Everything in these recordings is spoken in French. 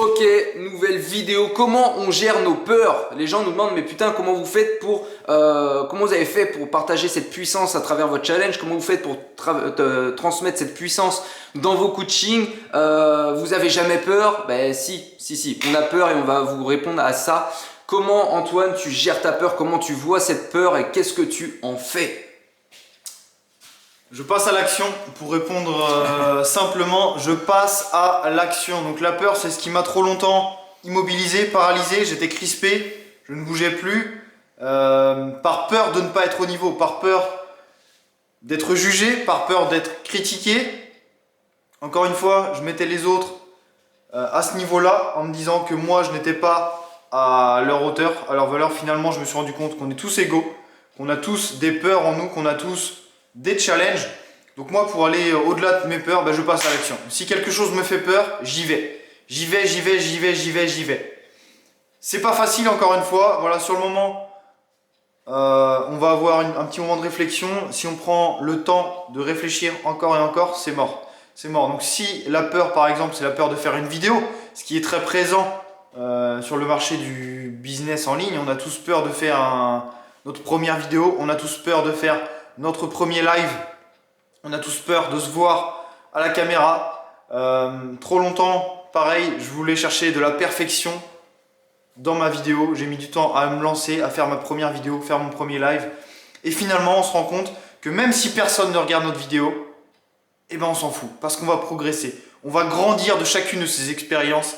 Ok, nouvelle vidéo. Comment on gère nos peurs? Les gens nous demandent, mais putain, comment vous faites pour, comment vous avez fait pour partager cette puissance à travers votre challenge? Comment vous faites pour transmettre cette puissance dans vos coachings? Vous avez jamais peur? Ben si, on a peur et on va vous répondre à ça. Comment, Antoine, tu gères ta peur? Comment tu vois cette peur et qu'est-ce que tu en fais? Je passe à l'action pour répondre simplement. Je passe à l'action. Donc la peur, c'est ce qui m'a trop longtemps immobilisé, paralysé. J'étais crispé, je ne bougeais plus. Par peur de ne pas être au niveau, par peur d'être jugé, par peur d'être critiqué. Encore une fois, je mettais les autres à ce niveau-là en me disant que moi, je n'étais pas à leur hauteur, à leur valeur. Finalement, je me suis rendu compte qu'on est tous égaux, qu'on a tous des peurs en nous, qu'on a tous des challenges. Donc moi, pour aller au-delà de mes peurs, je passe à l'action. Si quelque chose me fait peur, j'y vais. J'y vais. C'est pas facile, encore une fois. Voilà, sur le moment, on va avoir un petit moment de réflexion. Si on prend le temps de réfléchir encore et encore, c'est mort. C'est mort. Donc si la peur, par exemple, c'est la peur de faire une vidéo, ce qui est très présent sur le marché du business en ligne, on a tous peur de faire notre première vidéo, on a tous peur de faire notre premier live, on a tous peur de se voir à la caméra. Trop longtemps, pareil, je voulais chercher de la perfection dans ma vidéo. J'ai mis du temps à me lancer, à faire ma première vidéo, faire mon premier live. Et finalement, on se rend compte que même si personne ne regarde notre vidéo, on s'en fout parce qu'on va progresser. On va grandir de chacune de ces expériences.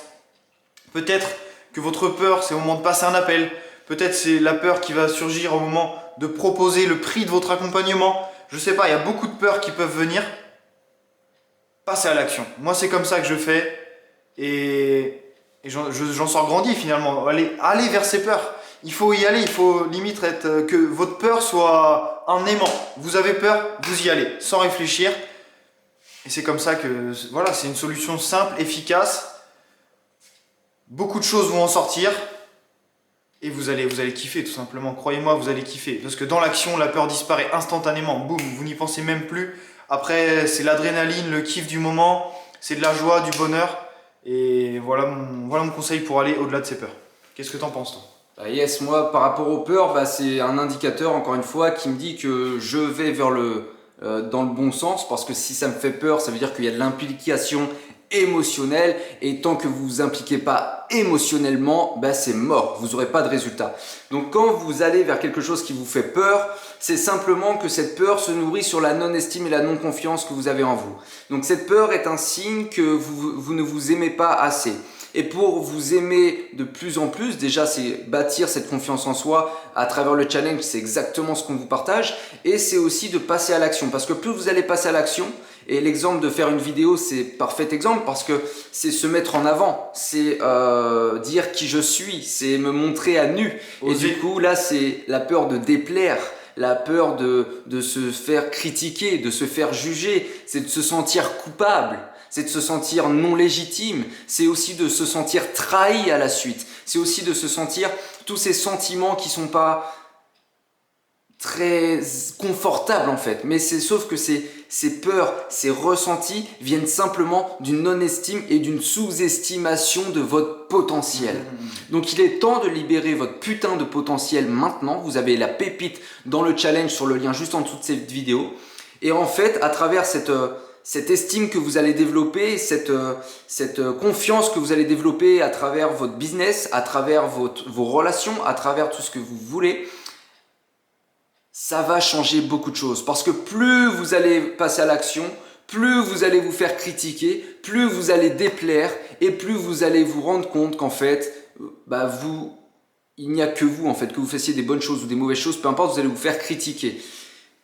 Peut-être que votre peur, c'est au moment de passer un appel. Peut-être c'est la peur qui va surgir au moment de proposer le prix de votre accompagnement. Je sais pas, il y a beaucoup de peurs qui peuvent venir. Passez à l'action. Moi, c'est comme ça que je fais. Et j'en sors grandi finalement. Allez vers ces peurs. Il faut y aller. Il faut limite que votre peur soit un aimant. Vous avez peur, vous y allez, sans réfléchir. Et c'est comme ça que, voilà, c'est une solution simple, efficace. Beaucoup de choses vont en sortir. Et vous allez kiffer tout simplement, croyez-moi, vous allez kiffer. Parce que dans l'action, la peur disparaît instantanément, boum, vous n'y pensez même plus. Après, c'est l'adrénaline, le kiff du moment, c'est de la joie, du bonheur. Et voilà mon conseil pour aller au-delà de ces peurs. Qu'est-ce que t'en penses, toi? Yes, moi par rapport aux peurs, c'est un indicateur encore une fois qui me dit que je vais vers dans le bon sens, parce que si ça me fait peur, ça veut dire qu'il y a de l'implication émotionnelle, et tant que vous vous impliquez pas émotionnellement, c'est mort, vous n'aurez pas de résultat. Donc quand vous allez vers quelque chose qui vous fait peur, c'est simplement que cette peur se nourrit sur la non-estime et la non-confiance que vous avez en vous. Donc cette peur est un signe que vous ne vous aimez pas assez. Et pour vous aimer de plus en plus, déjà c'est bâtir cette confiance en soi à travers le challenge, c'est exactement ce qu'on vous partage. Et c'est aussi de passer à l'action, parce que plus vous allez passer à l'action, et l'exemple de faire une vidéo, c'est parfait exemple, parce que c'est se mettre en avant, c'est dire qui je suis, c'est me montrer à nu. Et du coup là c'est la peur de déplaire, la peur de se faire critiquer, de se faire juger, c'est de se sentir coupable. C'est de se sentir non légitime, c'est aussi de se sentir trahi à la suite, c'est aussi de se sentir tous ces sentiments qui sont pas très confortables en fait, mais sauf que ces peurs, ces ressentis viennent simplement d'une non-estime et d'une sous-estimation de votre potentiel. Donc il est temps de libérer votre putain de potentiel maintenant. Vous avez la pépite dans le challenge sur le lien juste en dessous de cette vidéo, et en fait à travers cette estime que vous allez développer, cette confiance que vous allez développer à travers votre business, à travers vos relations, à travers tout ce que vous voulez, ça va changer beaucoup de choses. Parce que plus vous allez passer à l'action, plus vous allez vous faire critiquer, plus vous allez déplaire, et plus vous allez vous rendre compte qu'en fait, il n'y a que vous, en fait, que vous fassiez des bonnes choses ou des mauvaises choses, peu importe, vous allez vous faire critiquer.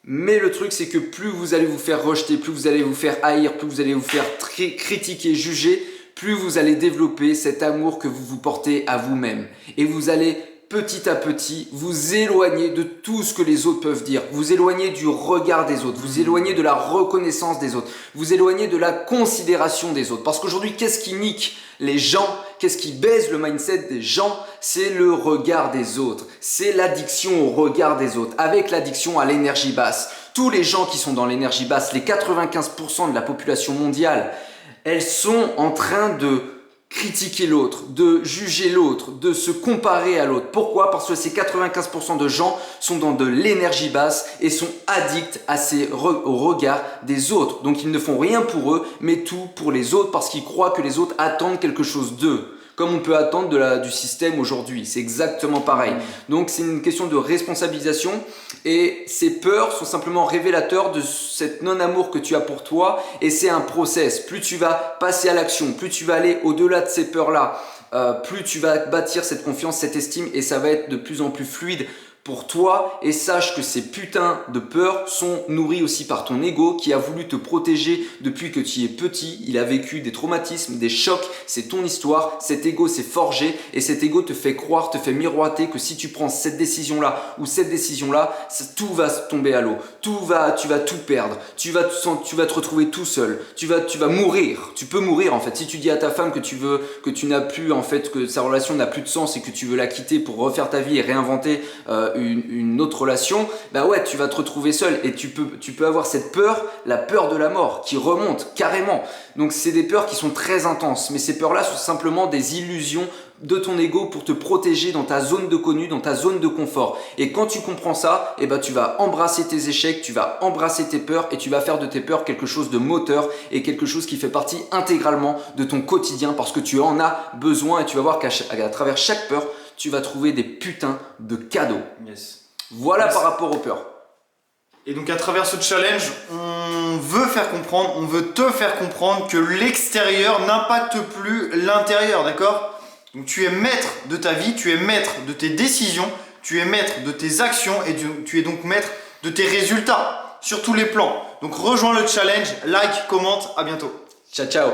Mais le truc, c'est que plus vous allez vous faire rejeter, plus vous allez vous faire haïr, plus vous allez vous faire critiquer, juger, plus vous allez développer cet amour que vous vous portez à vous-même. Et vous allez petit à petit vous éloigner de tout ce que les autres peuvent dire, vous éloigner du regard des autres, vous éloigner de la reconnaissance des autres, vous éloigner de la considération des autres. Parce qu'aujourd'hui, qu'est-ce qui nique les gens, qu'est-ce qui baise le mindset des gens? C'est le regard des autres, c'est l'addiction au regard des autres, avec l'addiction à l'énergie basse. Tous les gens qui sont dans l'énergie basse, les 95% de la population mondiale, elles sont en train de critiquer l'autre, de juger l'autre, de se comparer à l'autre. Pourquoi? Parce que ces 95% de gens sont dans de l'énergie basse et sont addicts au regard des autres. Donc ils ne font rien pour eux, mais tout pour les autres parce qu'ils croient que les autres attendent quelque chose d'eux. Comme on peut attendre du système aujourd'hui. C'est exactement pareil. Donc c'est une question de responsabilisation et ces peurs sont simplement révélateurs de cet non-amour que tu as pour toi et c'est un process. Plus tu vas passer à l'action, plus tu vas aller au-delà de ces peurs-là, plus tu vas bâtir cette confiance, cette estime et ça va être de plus en plus fluide pour toi et sache que ces putains de peurs sont nourries aussi par ton ego qui a voulu te protéger depuis que tu es petit. Il a vécu des traumatismes, des chocs, c'est ton histoire, cet ego s'est forgé et cet ego te fait croire, te fait miroiter que si tu prends cette décision-là ou cette décision-là, tout va tomber à l'eau, tu vas tout perdre, tu vas te retrouver tout seul, tu vas mourir, tu peux mourir en fait. Si tu dis à ta femme que tu n'as plus en fait, que sa relation n'a plus de sens et que tu veux la quitter pour refaire ta vie et réinventer une autre relation, bah ouais, tu vas te retrouver seul et tu peux avoir cette peur, la peur de la mort qui remonte carrément. Donc c'est des peurs qui sont très intenses, mais ces peurs-là sont simplement des illusions de ton ego pour te protéger dans ta zone de connu, dans ta zone de confort. Et quand tu comprends ça, eh ben tu vas embrasser tes échecs, tu vas embrasser tes peurs et tu vas faire de tes peurs quelque chose de moteur et quelque chose qui fait partie intégralement de ton quotidien parce que tu en as besoin et tu vas voir qu'à travers chaque peur, tu vas trouver des putains de cadeaux. Yes. Voilà par rapport aux peurs. Et donc à travers ce challenge, on veut te faire comprendre que l'extérieur n'impacte plus l'intérieur, d'accord? Donc tu es maître de ta vie, tu es maître de tes décisions, tu es maître de tes actions et tu es donc maître de tes résultats sur tous les plans. Donc rejoins le challenge, like, commente, à bientôt. Ciao, ciao.